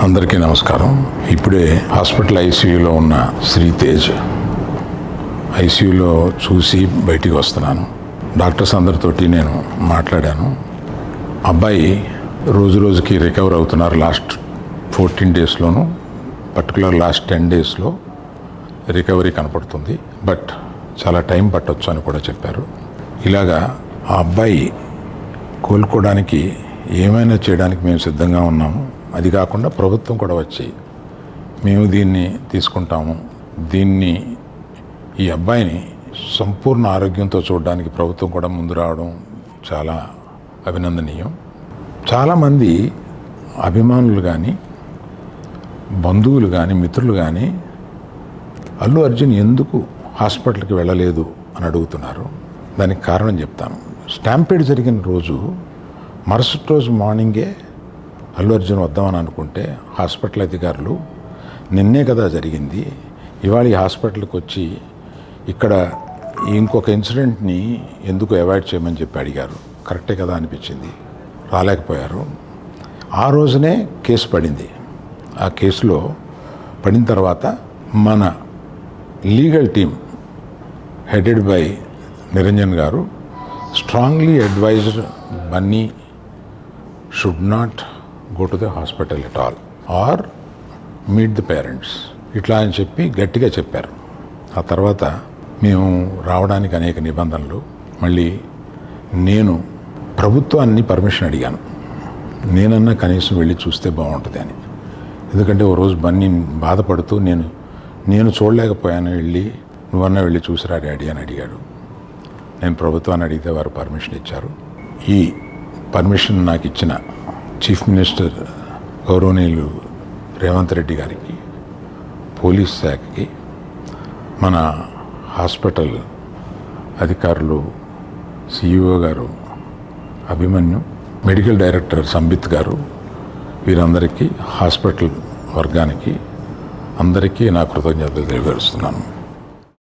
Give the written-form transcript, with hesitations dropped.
అందరికీ నమస్కారం. ఇప్పుడే హాస్పిటల్ ఐసీయూలో ఉన్న శ్రీతేజ్ ఐసీయూలో చూసి బయటికి వస్తున్నాను. డాక్టర్స్ అందరితోటి నేను మాట్లాడాను. అబ్బాయి రోజు రోజుకి రికవర్ అవుతున్నారు. లాస్ట్ 14 డేస్లోనూ పర్టికులర్ లాస్ట్ 10 డేస్లో రికవరీ కనపడుతుంది. బట్ చాలా టైం పట్టొచ్చు అని కూడా చెప్పారు. ఇలాగా ఆ అబ్బాయి కోలుకోవడానికి ఏమైనా చేయడానికి మేము సిద్ధంగా ఉన్నాము. అది కాకుండా ప్రభుత్వం కూడా వచ్చి మేము దీన్ని తీసుకుంటాము, ఈ అబ్బాయిని సంపూర్ణ ఆరోగ్యంతో చూడడానికి ప్రభుత్వం కూడా ముందు రావడం చాలా అభినందనీయం. చాలామంది అభిమానులు కానీ, బంధువులు కానీ, మిత్రులు కానీ అల్లు అర్జున్ ఎందుకు హాస్పిటల్కి వెళ్ళలేదు అని అడుగుతున్నారు. దానికి కారణం చెప్తాను. స్టాంపీడ్ జరిగిన రోజు మరుసటి రోజు మార్నింగే అల్లు అర్జున్ వద్దామని అనుకుంటే హాస్పిటల్ అధికారులు నిన్నే కదా జరిగింది, ఇవాళ ఈ హాస్పిటల్కి వచ్చి ఇక్కడ ఇంకొక ఇన్సిడెంట్ని ఎందుకు అవాయిడ్ చేయమని చెప్పి అడిగారు. కరెక్టే కదా అనిపించింది. రాలేకపోయారు. ఆ రోజునే కేసు పడింది. ఆ కేసులో పడిన తర్వాత మన legal team headed by Niranjan garu strongly advised Bunny should not go to the hospital at all or meet the parents ఇట్లా అని చెప్పి గట్టిగా చెప్పారు. ఆ తర్వాత మేము రావడానికి అనేక నిబంధనలు, మళ్ళీ నేను ప్రభుత్వాన్ని పర్మిషన్ అడిగాను. నేనన్నా కనీసం వెళ్ళి చూస్తే బాగుంటుంది అని. ఎందుకంటే ఓ రోజు బన్నీ బాధపడుతూ నేను చూడలేకపోయాను, నువ్వన్నా వెళ్ళి చూసిరా డాడీ అని అడిగాడు. నేను ప్రభుత్వాన్ని అడిగితే వారు పర్మిషన్ ఇచ్చారు. ఈ పర్మిషన్ నాకు ఇచ్చిన చీఫ్ మినిస్టర్ గౌరవనీయులు రేవంత్ రెడ్డి గారికి, పోలీస్ శాఖకి, మన హాస్పిటల్ అధికారులు, సిఇఓ గారు అభిమన్యు, మెడికల్ డైరెక్టర్ సంబిత్ గారు, వీరందరికీ, హాస్పిటల్ వర్గానికి అందరికీ నా కృతజ్ఞతలు తెలియజేస్తున్నాను.